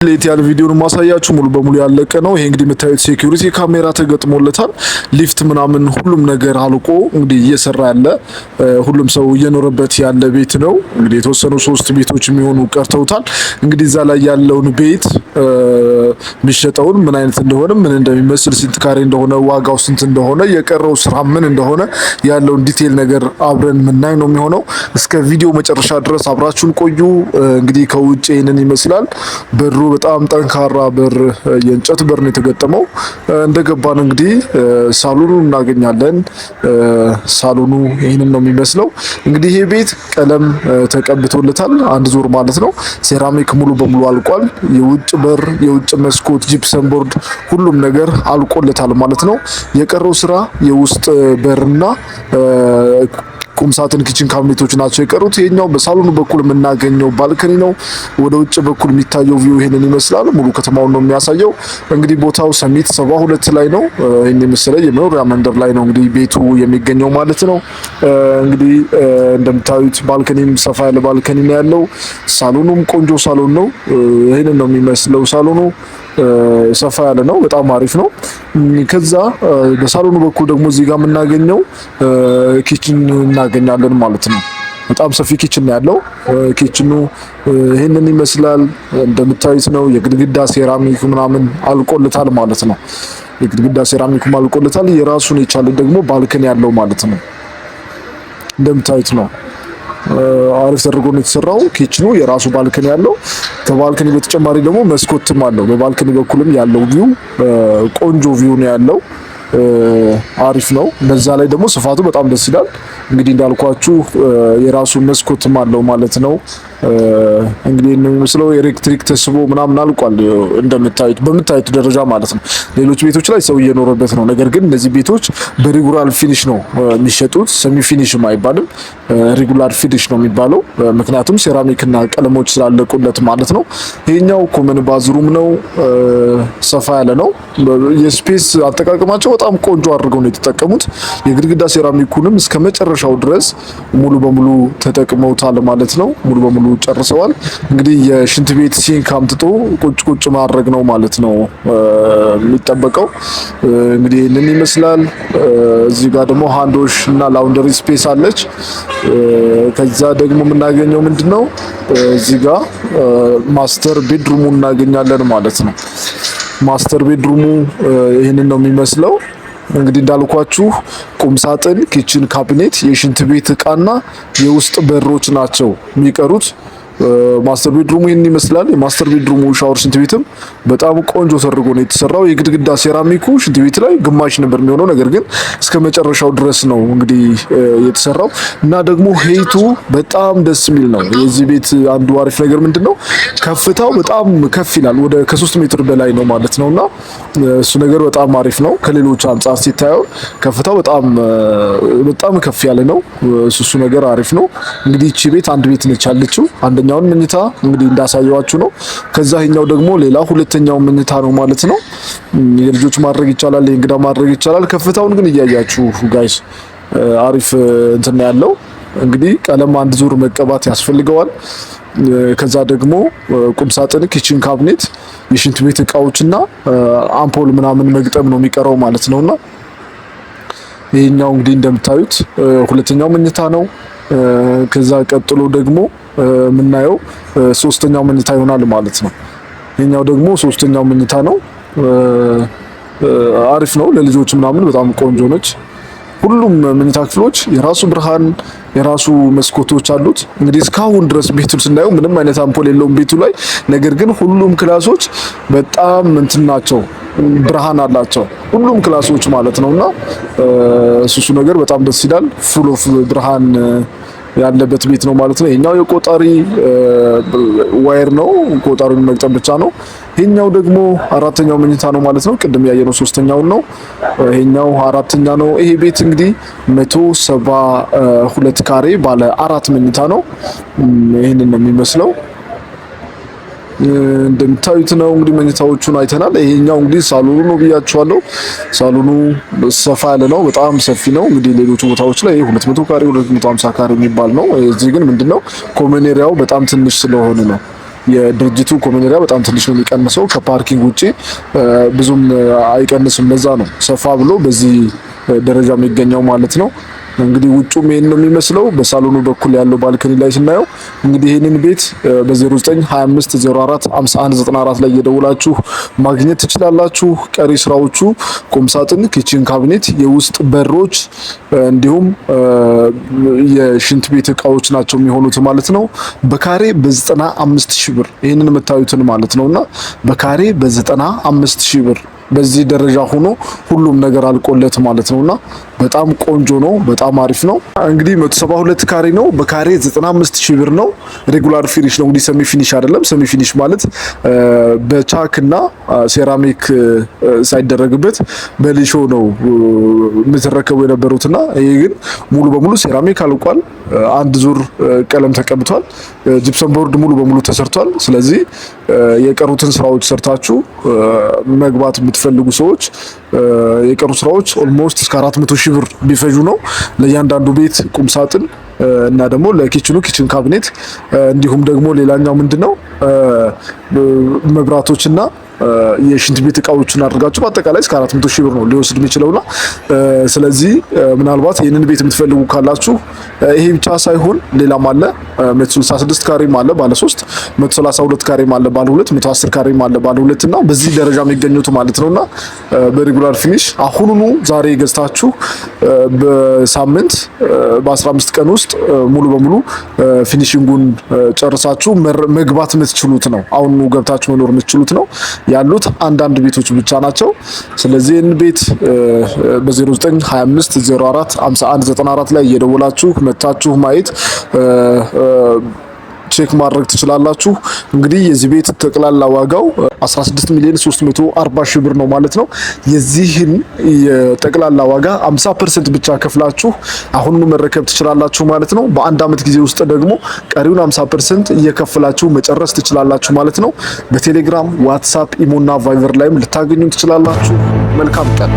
ሌት ያለ ቪዲዮን ማሳያችሁ ሙሉ በሙሉ ያለቀ ነው። ይሄ እንግዲህ የምታዩት ሴኩሪቲ ካሜራ ተገጥሞለታል። ሊፍት ምናምን ሁሉም ነገር አልቆ እንግዲህ እየሰራ ያለ ሁሉም ሰው እየኖረበት ያለ ቤት ነው። እንግዲህ የተወሰኑ 3 ቤቶች የሚሆኑ ቀርተውታል። እንግዲህ እዛ ላይ ያለውን ቤት የሚሸጠውን ምን አይነት እንደሆነ ምን እንደሚመስል ስንት ካሬ እንደሆነ ዋጋው ስንት እንደሆነ የቀረው ስራ ምን እንደሆነ ያለውን ዲቴል ነገር አብረን ምናይ ነው የሚሆነው። እስከ ቪዲዮ መጨረሻ ድረስ አብራችሁን ቆዩ። እንግዲህ ከውጭ ይሄንን ይመስላል። በሩ በጣም ጠንካራ በር የእንጨት በር ነው የተገጠመው። እንደገባን እንግዲህ ሳሎኑ እናገኛለን። ሳሎኑ ይሄንን ነው የሚመስለው። እንግዲህ ይሄ ቤት ቀለም ተቀብቶለታል፣ አንድ ዙር ማለት ነው። ሴራሚክ ሙሉ በሙሉ አልቋል። የውጭ በር፣ የውጭ መስኮት፣ ጂፕሰም ቦርድ ሁሉም ነገር አልቆለታል ማለት ነው። የቀረው ስራ የውስጥ በርና ቁምሳጥን ኪችን ካቢኔቶች ናቸው የቀሩት። ይሄኛው በሳሎኑ በኩል የምናገኘው ባልከኒ ነው። ወደ ውጭ በኩል የሚታየው ቪው ይሄንን ይመስላል። ሙሉ ከተማውን ነው የሚያሳየው። እንግዲህ ቦታው ሰሚት 72 ላይ ነው። ይሄን የመሰለ የመኖሪያ መንደር ላይ ነው እንግዲህ ቤቱ የሚገኘው ማለት ነው። እንግዲህ እንደምታዩት ባልከኒም ሰፋ ያለ ባልከኒ ነው ያለው። ሳሎኑም ቆንጆ ሳሎን ነው። ይሄንን ነው የሚመስለው ሳሎኑ። ሰፋ ያለ ነው። በጣም አሪፍ ነው። ከዛ በሳሎኑ በኩል ደግሞ እዚህ ጋር የምናገኘው ኪችን እናገኛለን ማለት ነው። በጣም ሰፊ ኪችን ያለው ኪችኑ ይሄንን ይመስላል። እንደምታዩት ነው። የግድግዳ ሴራሚክ ምናምን አልቆለታል ማለት ነው። የግድግዳ ሴራሚኩም አልቆለታል። የራሱን የቻለ ደግሞ ባልከኒ ያለው ማለት ነው። እንደምታዩት ነው። አሪፍ ተደርጎ ነው የተሰራው። ኪችኑ የራሱ ባልከኒ ያለው፣ ከባልከኒ በተጨማሪ ደግሞ መስኮትም አለው። በባልከኒ በኩልም ያለው ቪው ቆንጆ ቪው ነው ያለው። አሪፍ ነው። በዛ ላይ ደግሞ ስፋቱ በጣም ደስ ይላል። እንግዲህ እንዳልኳችሁ የራሱ መስኮትም አለው ማለት ነው። እንግዲህ እንደሚመስለው ኤሌክትሪክ ተስቦ ምናምን አልቋል። እንደምታዩት በምታዩት ደረጃ ማለት ነው። ሌሎች ቤቶች ላይ ሰው እየኖረበት ነው። ነገር ግን እነዚህ ቤቶች በሬጉላር ፊኒሽ ነው የሚሸጡት። ሰሚ ፊኒሽም አይባልም፣ ሬጉላር ፊኒሽ ነው የሚባለው። ምክንያቱም ሴራሚክ እና ቀለሞች ስላለቁለት ማለት ነው። ይሄኛው ኮመን ባዝሩም ነው። ሰፋ ያለ ነው። የስፔስ አጠቃቀማቸው በጣም ቆንጆ አድርገው ነው የተጠቀሙት። የግድግዳ ሴራሚኩንም እስከ መጨረሻው ድረስ ሙሉ በሙሉ ተጠቅመውታል ማለት ነው። ሙሉ በሙሉ ጨርሰዋል። እንግዲህ የሽንት ቤት ሲንክ አምጥቶ ቁጭ ማድረግ ነው ማለት ነው የሚጠበቀው። እንግዲህ ይህንን ይመስላል። እዚህ ጋር ደግሞ ሃንዶሽ እና ላውንደሪ ስፔስ አለች። ከዛ ደግሞ የምናገኘው ምንድነው እዚህ ጋር ማስተር ቤድሩሙ እናገኛለን ማለት ነው። ማስተር ቤድሩሙ ይህንን ነው የሚመስለው። እንግዲህ እንዳልኳችሁ ቁም ሳጥን፣ ኪችን ካቢኔት፣ የሽንት ቤት እቃና የውስጥ በሮች ናቸው የሚቀሩት። ማስተር ቤድሩሙ ይህን ይመስላል። የማስተር ቤድሩሙ ሻወር ሽንት ቤትም በጣም ቆንጆ ተደርጎ ነው የተሰራው። የግድግዳ ሴራሚኩ ሽንት ቤት ላይ ግማሽ ነበር የሚሆነው፣ ነገር ግን እስከ መጨረሻው ድረስ ነው እንግዲህ የተሰራው እና ደግሞ ሄይቱ በጣም ደስ የሚል ነው። የዚህ ቤት አንዱ አሪፍ ነገር ምንድነው ከፍታው በጣም ከፍ ይላል። ወደ ከ3 ሜትር በላይ ነው ማለት ነውና እሱ ነገር በጣም አሪፍ ነው። ከሌሎች አንጻር ሲታየው ከፍታው በጣም ከፍ ያለ ነው። እሱ ነገር አሪፍ ነው። እንግዲህ እቺ ቤት አንድ ቤት ነች ያለችው። አንደኛውን መኝታ እንግዲህ እንዳሳየዋችሁ ነው። ከዛኛው ደግሞ ሌላ ሁለተኛው መኝታ ነው ማለት ነው። የልጆች ማድረግ ይቻላል፣ የእንግዳ ማድረግ ይቻላል። ከፍታውን ግን እያያችሁ ጋይስ አሪፍ እንትን ያለው እንግዲህ ቀለም አንድ ዙር መቀባት ያስፈልገዋል። ከዛ ደግሞ ቁም ሳጥን፣ ኪችን ካቢኔት፣ የሽንት ቤት እቃዎችና አምፖል ምናምን መግጠም ነው የሚቀረው ማለት ነውና ይሄኛው እንግዲህ እንደምታዩት ሁለተኛው መኝታ ነው። ከዛ ቀጥሎ ደግሞ የምናየው ሶስተኛው መኝታ ይሆናል ማለት ነው። ይሄኛው ደግሞ ሶስተኛው መኝታ ነው። አሪፍ ነው ለልጆች ምናምን በጣም ቆንጆ ነች። ሁሉም መኝታ ክፍሎች የራሱ ብርሃን የራሱ መስኮቶች አሉት። እንግዲህ እስካሁን ድረስ ቤቱን ስናየው ምንም አይነት አምፖል የለውም ቤቱ ላይ። ነገር ግን ሁሉም ክላሶች በጣም እንትን ናቸው፣ ብርሃን አላቸው ሁሉም ክላሶች ማለት ነውና እሱ ነገር በጣም ደስ ይላል። ፉል ኦፍ ብርሃን ያለበት ቤት ነው ማለት ነው። ይሄኛው የቆጣሪ ዋየር ነው፣ ቆጣሪውን መግጠም ብቻ ነው። ይሄኛው ደግሞ አራተኛው መኝታ ነው ማለት ነው። ቅድም ያየነው ሶስተኛው ነው፣ ይሄኛው አራተኛ ነው። ይሄ ቤት እንግዲህ 172 ካሬ ባለ 4 መኝታ ነው። ይሄንን ነው የሚመስለው። እንደምታዩት ነው እንግዲህ መኝታዎቹን አይተናል። ይሄኛው እንግዲህ ሳሎኑ ነው ብያችኋለሁ። ሳሎኑ ሰፋ ያለ ነው፣ በጣም ሰፊ ነው። እንግዲህ ሌሎች ቦታዎች ላይ 200 ካሬ 250 ካሬ የሚባል ነው። እዚህ ግን ምንድነው ኮመን ኤሪያው በጣም ትንሽ ስለሆነ ነው የድርጅቱ ኮመን ኤሪያ በጣም ትንሽ ነው የሚቀንሰው፣ ከፓርኪንግ ውጪ ብዙም አይቀንስም። ለዛ ነው ሰፋ ብሎ በዚህ ደረጃ የሚገኘው ማለት ነው። እንግዲህ ውጩም ይሄን ነው የሚመስለው። በሳሎኑ በኩል ያለው ባልከኒ ላይ ስናየው እንግዲህ ይሄንን ቤት በ0925045194 ላይ እየደውላችሁ ማግኘት ትችላላችሁ። ቀሪ ስራዎቹ ቁምሳጥን፣ ኪችን ካቢኔት፣ የውስጥ በሮች እንዲሁም የሽንት ቤት እቃዎች ናቸው የሚሆኑት ማለት ነው። በካሬ በ95,000 ብር ይሄንን የምታዩትን ማለት ነውና በካሬ በ95,000 ብር በዚህ ደረጃ ሆኖ ሁሉም ነገር አልቆለት ማለት ነውና በጣም ቆንጆ ነው። በጣም አሪፍ ነው። እንግዲህ 172 ካሬ ነው። በካሬ 95,000 ብር ነው። ሬጉላር ፊኒሽ ነው እንግዲህ ሰሚ ፊኒሽ አይደለም። ሰሚ ፊኒሽ ማለት በቻክና ሴራሚክ ሳይደረግበት በሊሾ ነው የምትረከቡ የነበሩትና ይሄ ግን ሙሉ በሙሉ ሴራሚክ አልቋል። አንድ ዙር ቀለም ተቀብቷል። ጂፕሰም ቦርድ ሙሉ በሙሉ ተሰርቷል። ስለዚህ የቀሩትን ስራዎች ሰርታችሁ መግባት የምትፈልጉ ሰዎች የቀሩ ስራዎች ኦልሞስት እስከ 400,000 ብር ቢፈጁ ነው ለእያንዳንዱ ቤት ቁም ሳጥን እና ደግሞ ለኪችኑ ኪችን ካቢኔት እንዲሁም ደግሞ ሌላኛው ምንድነው መብራቶችና የሽንት ቤት እቃዎችን አድርጋችሁ በአጠቃላይ እስከ 400,000 ብር ነው ሊወስድ የሚችለውና ስለዚህ ምናልባት ይሄንን ቤት የምትፈልጉ ካላችሁ ይሄ ብቻ ሳይሆን ሌላም አለ። 166 ካሬም አለ ባለ 3፣ 132 ካሬም አለ ባለ 2፣ 110 ካሬም አለ ባለ 2 እና በዚህ ደረጃ የሚገኙት ማለት ነውና በሬጉላር ፊኒሽ አሁኑኑ ዛሬ ገዝታችሁ በሳምንት በ15 ቀን ውስጥ ሙሉ በሙሉ ፊኒሺንጉን ጨርሳችሁ መግባት የምትችሉት ነው። አሁኑ ገብታችሁ መኖር የምትችሉት ነው። ያሉት አንዳንድ ቤቶች ብቻ ናቸው። ስለዚህ ይህን ቤት በ0925045194 ላይ እየደወላችሁ መታችሁ ማየት ቼክ ማድረግ ትችላላችሁ። እንግዲህ የዚህ ቤት ጠቅላላ ዋጋው 16,340,000 ብር ነው ማለት ነው። የዚህን የጠቅላላ ዋጋ 50% ብቻ ከፍላችሁ አሁኑኑ መረከብ ትችላላችሁ ማለት ነው። በአንድ አመት ጊዜ ውስጥ ደግሞ ቀሪውን 50% እየከፈላችሁ መጨረስ ትችላላችሁ ማለት ነው። በቴሌግራም፣ ዋትስአፕ፣ ኢሞና ቫይበር ላይም ልታገኙ ትችላላችሁ። መልካም ቀን።